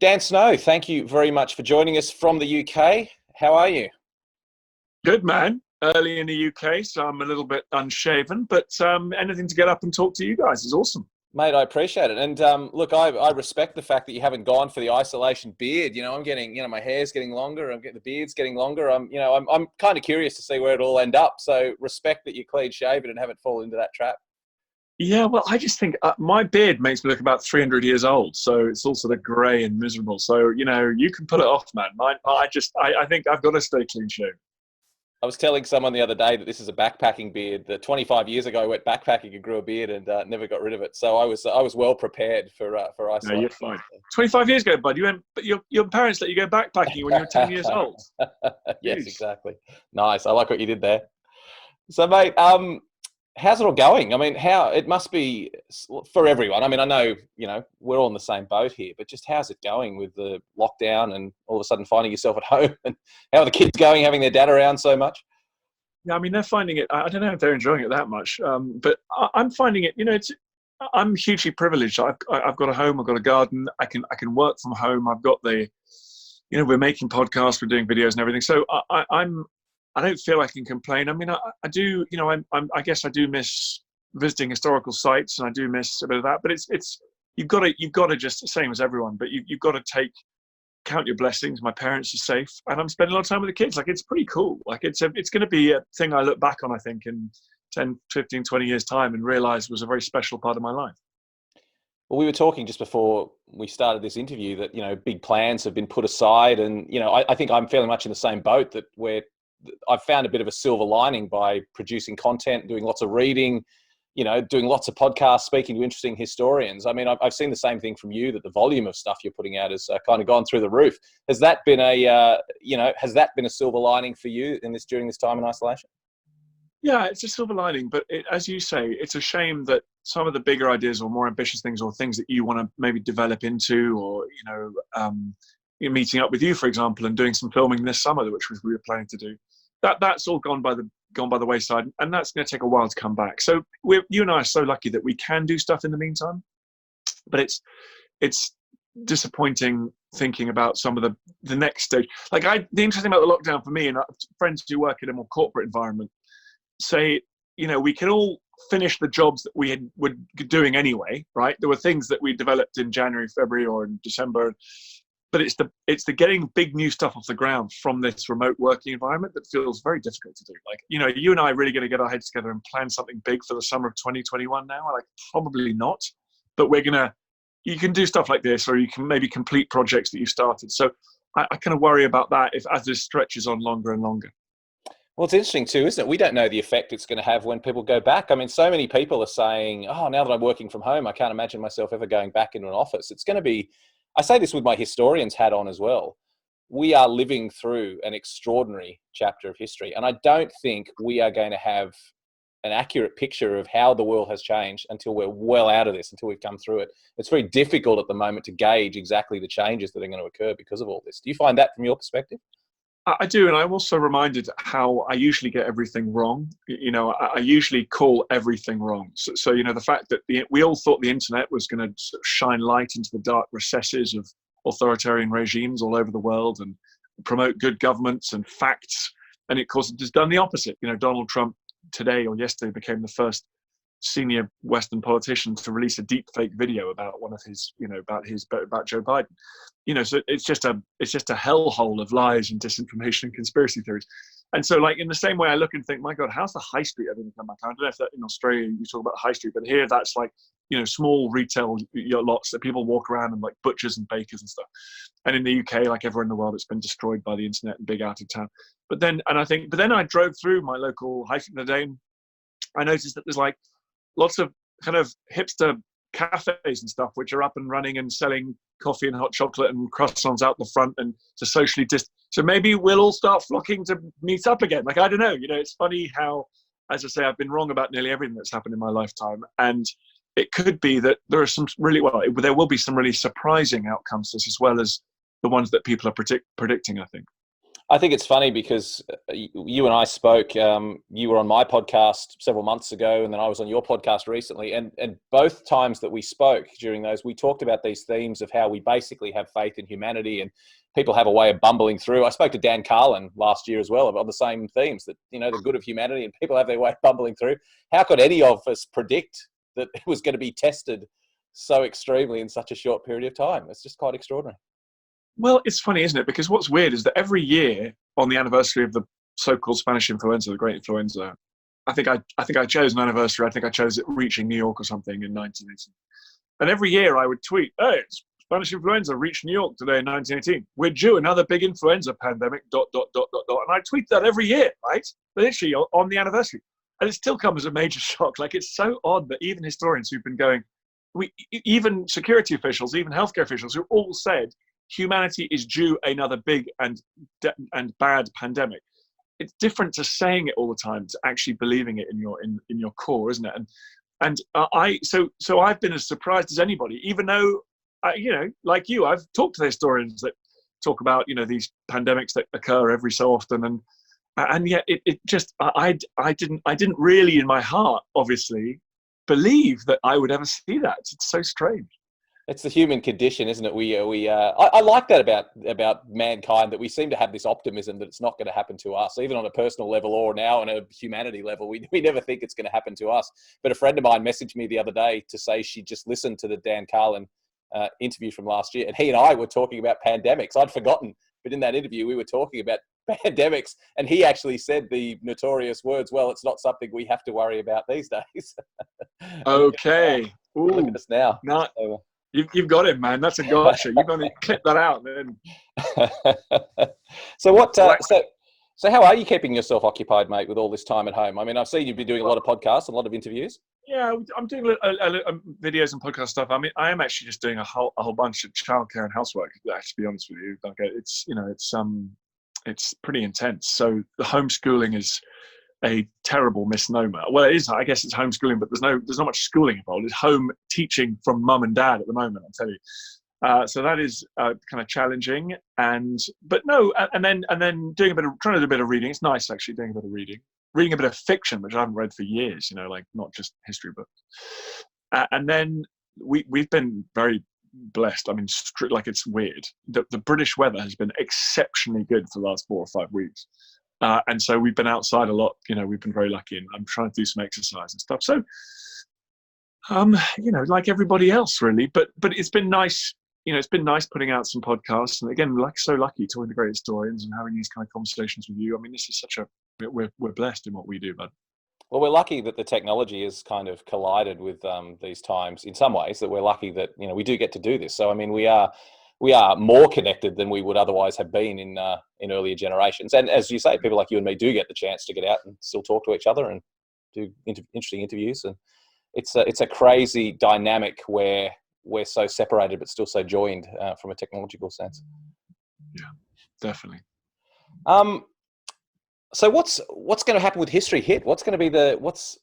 Dan Snow, thank you very much for joining us from the UK. How are you? Good, man. Early in the UK, so I'm a little bit unshaven, but anything to get up and talk to you guys is awesome. Mate, I appreciate it. And look, I respect the fact that you haven't gone for the isolation beard. I'm getting, my hair's getting longer. I'm getting the beard's getting longer. I'm kind of curious to see where it all end up. So respect that you're clean shaven and haven't fallen into that trap. Yeah, well, I just think my beard makes me look about 300 years old, so it's all sort of grey and miserable. So you can put it off, man. I think I've got to stay clean shaven. I was telling someone the other day that this is a backpacking beard. That 25 years ago I went backpacking and grew a beard and never got rid of it. So I was well prepared for No, isolation. you're fine. 25 years ago, bud, you went, but your parents let you go backpacking when you were 10 years old. Yes, exactly. Nice. I like what you did there. So, mate, how's it all going? I mean, how it must be for everyone. I mean, I know, we're all in the same boat here, but just how's it going with the lockdown and all of a sudden finding yourself at home? And how are the kids going, having their dad around so much? Yeah, I mean, they're finding it. I don't know if they're enjoying it that much, but I'm finding it. I'm hugely privileged. I've got a home. I've got a garden. I can work from home. I've got we're making podcasts, we're doing videos and everything. So I don't feel I can complain. I mean, I do. I guess I do miss visiting historical sites, and I do miss a bit of that. But it's you've got to just the same as everyone. But you've got to count your blessings. My parents are safe, and I'm spending a lot of time with the kids. Like, it's pretty cool. Like, it's going to be a thing I look back on, I think, in 10, 15, 20 years time and realize was a very special part of my life. Well, we were talking just before we started this interview that, big plans have been put aside. And, I think I'm fairly much in the same boat that I've found a bit of a silver lining by producing content, doing lots of reading, doing lots of podcasts, speaking to interesting historians. I mean, I've seen the same thing from you, that the volume of stuff you're putting out has kind of gone through the roof. Has that been a silver lining for you during this time in isolation? Yeah, it's a silver lining, but as you say, it's a shame that some of the bigger ideas or more ambitious things or things that you want to maybe develop into, or meeting up with you, for example, and doing some filming this summer, which we were planning to do, that's all gone by the wayside, and that's going to take a while to come back. So you and I are so lucky that we can do stuff in the meantime, but it's disappointing thinking about some of the next stage. Like, the interesting about the lockdown for me, and friends who work in a more corporate environment say, we can all finish the jobs that were doing anyway, right? There were things that we developed in January, February, or in December, but it's the getting big new stuff off the ground from this remote working environment that feels very difficult to do. Like, you and I are really going to get our heads together and plan something big for the summer of 2021 now? Like, probably not, but you can do stuff like this, or you can maybe complete projects that you started. So I kind of worry about that as this stretches on longer and longer. Well, it's interesting too, isn't it? We don't know the effect it's going to have when people go back. I mean, so many people are saying, oh, now that I'm working from home, I can't imagine myself ever going back into an office. It's going to be, I say this with my historian's hat on as well. We are living through an extraordinary chapter of history. And I don't think we are going to have an accurate picture of how the world has changed until we're well out of this, until we've come through it. It's very difficult at the moment to gauge exactly the changes that are going to occur because of all this. Do you find that from your perspective? I do, and I'm also reminded how I usually get everything wrong. I usually call everything wrong. So the fact that we all thought the internet was going to sort of shine light into the dark recesses of authoritarian regimes all over the world and promote good governments and facts, and of course it has done the opposite. Donald Trump today or yesterday became the first senior Western politician to release a deep fake video about one of his, about Joe Biden. So it's just a hellhole of lies and disinformation and conspiracy theories. And so, like, in the same way, I look and think, my God, how's the high street ever come back? I don't know if that in Australia you talk about high street, but here that's like, small retail lots that people walk around, and like butchers and bakers and stuff. And in the UK, like everywhere in the world, it's been destroyed by the internet and big out of town. But then I drove through my local high street the other day, and I noticed that there's like lots of kind of hipster cafes and stuff which are up and running and selling coffee and hot chocolate and croissants out the front, and to socially so maybe we'll all start flocking to meet up again. Like, I don't know, it's funny how, as I say, I've been wrong about nearly everything that's happened in my lifetime, and it could be that there are there will be some really surprising outcomes to this, as well as the ones that people are predicting, I think. I think it's funny because you and I spoke. You were on my podcast several months ago, and then I was on your podcast recently. And both times that we spoke during those, we talked about these themes of how we basically have faith in humanity, and people have a way of bumbling through. I spoke to Dan Carlin last year as well about the same themes, that the good of humanity, and people have their way of bumbling through. How could any of us predict that it was going to be tested so extremely in such a short period of time? It's just quite extraordinary. Well, it's funny, isn't it? Because what's weird is that every year on the anniversary of the so-called Spanish influenza, the Great Influenza, I think I chose an anniversary. I think I chose it reaching New York or something in 1980. And every year I would tweet, "Hey, Spanish influenza reached New York today in 1918. We're due another big influenza pandemic. ... And I tweet that every year, right? Literally on the anniversary, and it still comes as a major shock. Like, it's so odd that even historians who've been going, even security officials, even healthcare officials, who all said humanity is due another big and bad pandemic. It's different to saying it all the time to actually believing it in your core, isn't it? And so I've been as surprised as anybody, even though like you, I've talked to the historians that talk about these pandemics that occur every so often, and yet it just I didn't really in my heart obviously believe that I would ever see that. It's so strange. It's the human condition, isn't it? I like that about mankind, that we seem to have this optimism that it's not going to happen to us, even on a personal level or now on a humanity level. We never think it's going to happen to us. But a friend of mine messaged me the other day to say she just listened to the Dan Carlin interview from last year, and he and I were talking about pandemics. I'd forgotten, but in that interview we were talking about pandemics, and he actually said the notorious words, "Well, it's not something we have to worry about these days." Okay. Look at us now. Not. You've got it, man. That's a gotcha. You're going to clip that out, man. So what? So how are you keeping yourself occupied, mate, with all this time at home? I mean, I've seen you've been doing a lot of podcasts, a lot of interviews. Yeah, I'm doing videos and podcast stuff. I mean, I am actually just doing a whole bunch of childcare and housework. To be honest with you, like it's pretty intense. So the homeschooling is a terrible misnomer. Well, it is. I guess it's homeschooling, but there's not much schooling involved. It's home teaching from mum and dad at the moment, I'll tell you. So that is kind of challenging, and then trying to do a bit of reading. It's nice actually doing a bit of reading a bit of fiction, which I haven't read for years. Like not just history books. And then we've been very blessed. I mean, like, it's weird. The British weather has been exceptionally good for the last 4 or 5 weeks. And so we've been outside a lot. We've been very lucky, and I'm trying to do some exercise and stuff. So, like everybody else, really. But it's been nice. It's been nice putting out some podcasts, and again, so lucky talking to great historians and having these kind of conversations with you. I mean, this is we're blessed in what we do, bud. Well, we're lucky that the technology has kind of collided with these times in some ways. That we're lucky that we do get to do this. So, I mean, we are more connected than we would otherwise have been in earlier generations. And as you say, people like you and me do get the chance to get out and still talk to each other and do interesting interviews. And it's a crazy dynamic where we're so separated but still so joined from a technological sense. Yeah, definitely. So what's going to happen with History Hit? What's going to be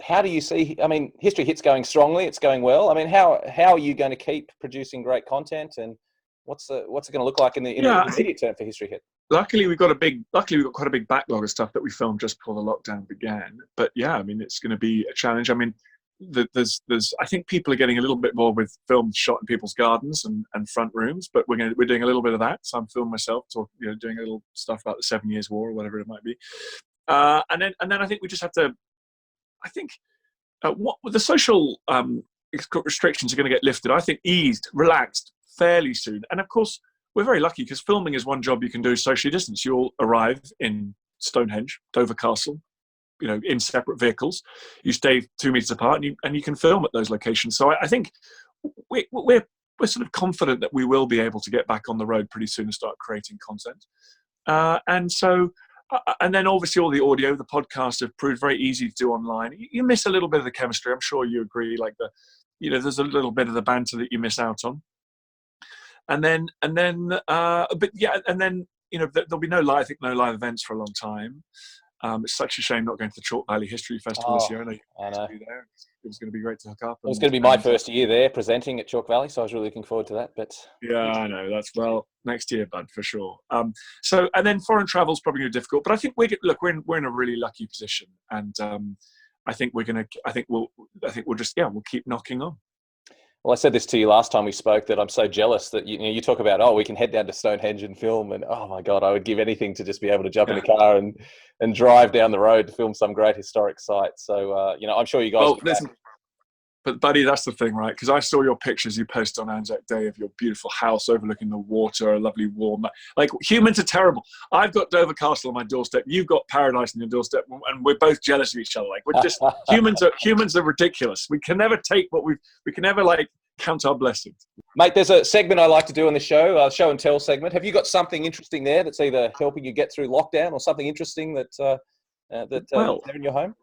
how do you see? I mean, History Hit's going strongly. It's going well. I mean, how are you going to keep producing great content, and what's it going to look like in the immediate term for History Hit? Luckily, we've got quite a big backlog of stuff that we filmed just before the lockdown began. But yeah, I mean, it's going to be a challenge. I mean, I think people are getting a little bit more with films shot in people's gardens and front rooms, but we're doing a little bit of that. So I'm filming myself, doing a little stuff about the 7 Years' War or whatever it might be. And then I think we just have to. I think what the social restrictions are going to get lifted. I think relaxed fairly soon. And of course, we're very lucky because filming is one job you can do socially distanced. You'll arrive in Stonehenge, Dover Castle, in separate vehicles. You stay 2 meters apart, and you can film at those locations. So I think we're sort of confident that we will be able to get back on the road pretty soon and start creating content. And then obviously all the audio, the podcasts have proved very easy to do online. You miss a little bit of the chemistry. I'm sure you agree. Like there's a little bit of the banter that you miss out on. And then there'll be no live events for a long time. It's such a shame not going to the Chalk Valley History Festival this year. I know you I know. to be there. It was going to be great to hook up. It was going to be my first year there presenting at Chalk Valley, so I was really looking forward to that. But yeah, I know. That's next year, bud, for sure. So, and then foreign travel is probably going to be difficult, but I think we're in a really lucky position, and I think we'll just we'll keep knocking on. Well, I said this to you last time we spoke, that I'm so jealous that you talk about, we can head down to Stonehenge and film, and oh my God, I would give anything to just be able to jump in a car and drive down the road to film some great historic site. So I'm sure you guys. Well, listen, but buddy, that's the thing, right? Because I saw your pictures you posted on Anzac Day of your beautiful house overlooking the water, a lovely warm. Like, humans are terrible. I've got Dover Castle on my doorstep. You've got paradise on your doorstep, and we're both jealous of each other. Like, we're just humans are ridiculous. We can never take we can never count our blessings. Mate, there's a segment I like to do on the show, show and tell segment. Have you got something interesting there that's either helping you get through lockdown or something interesting that there in your home?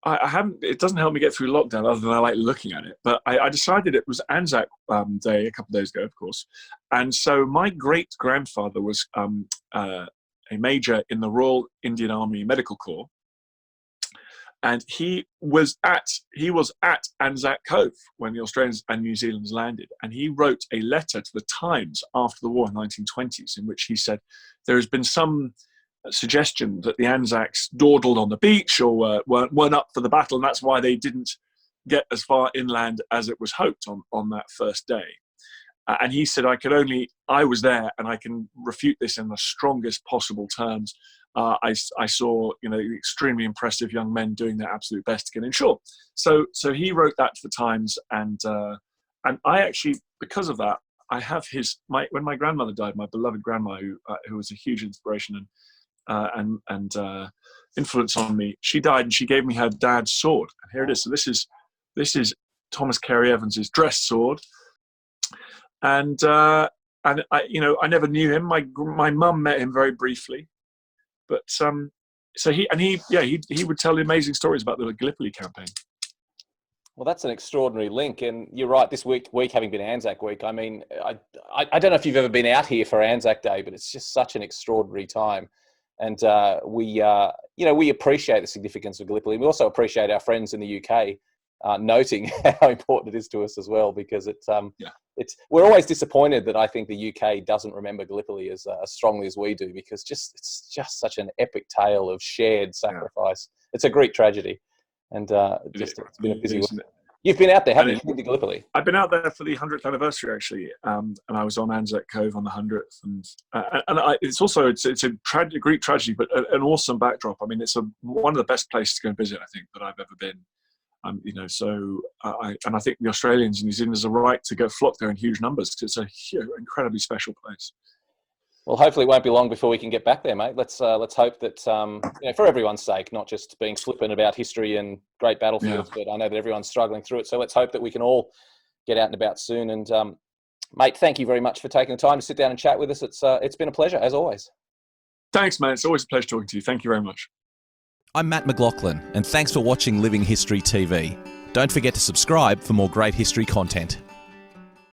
I haven't. It doesn't help me get through lockdown, other than I like looking at it. But I decided it was Anzac Day a couple of days ago, of course, and so my great grandfather was a major in the Royal Indian Army Medical Corps, and he was at Anzac Cove when the Australians and New Zealanders landed, and he wrote a letter to the Times after the war in the 1920s, in which he said there has been some suggestion that the Anzacs dawdled on the beach or weren't up for the battle, and that's why they didn't get as far inland as it was hoped on that first day. And he said, I was there, and I can refute this in the strongest possible terms. I saw, extremely impressive young men doing their absolute best to get in shore. So he wrote that to the Times, and I actually, because of that, I have when my grandmother died, my beloved grandma, who was a huge inspiration and influence on me. She died, and she gave me her dad's sword. And here it is. So this is Thomas Carey Evans's dress sword. And I never knew him. My mum met him very briefly, but so he would tell amazing stories about the Gallipoli campaign. Well, that's an extraordinary link, and you're right. This week having been Anzac Week, I mean, I don't know if you've ever been out here for Anzac Day, but it's just such an extraordinary time. And we appreciate the significance of Gallipoli. We also appreciate our friends in the UK noting how important it is to us as well, because we're always disappointed that I think the UK doesn't remember Gallipoli as strongly as we do, because it's just such an epic tale of shared sacrifice. Yeah. It's a Greek tragedy, and it's been a busy week. You've been out there, haven't you? You've been to Gallipoli. I've been out there for the 100th anniversary, actually, and I was on Anzac Cove on the 100th, and it's a Greek tragedy, but an awesome backdrop. I mean, it's one of the best places to go and visit, I think, that I've ever been. I think the Australians and New Zealanders are right to go flock there in huge numbers, because it's a incredibly special place. Well, hopefully it won't be long before we can get back there, mate. Let's hope that, for everyone's sake, not just being flippant about history and great battlefields, but I know that everyone's struggling through it. So let's hope that we can all get out and about soon. And mate, thank you very much for taking the time to sit down and chat with us. It's been a pleasure, as always. Thanks, man. It's always a pleasure talking to you. Thank you very much. I'm Matt McLachlan, and thanks for watching Living History TV. Don't forget to subscribe for more great history content.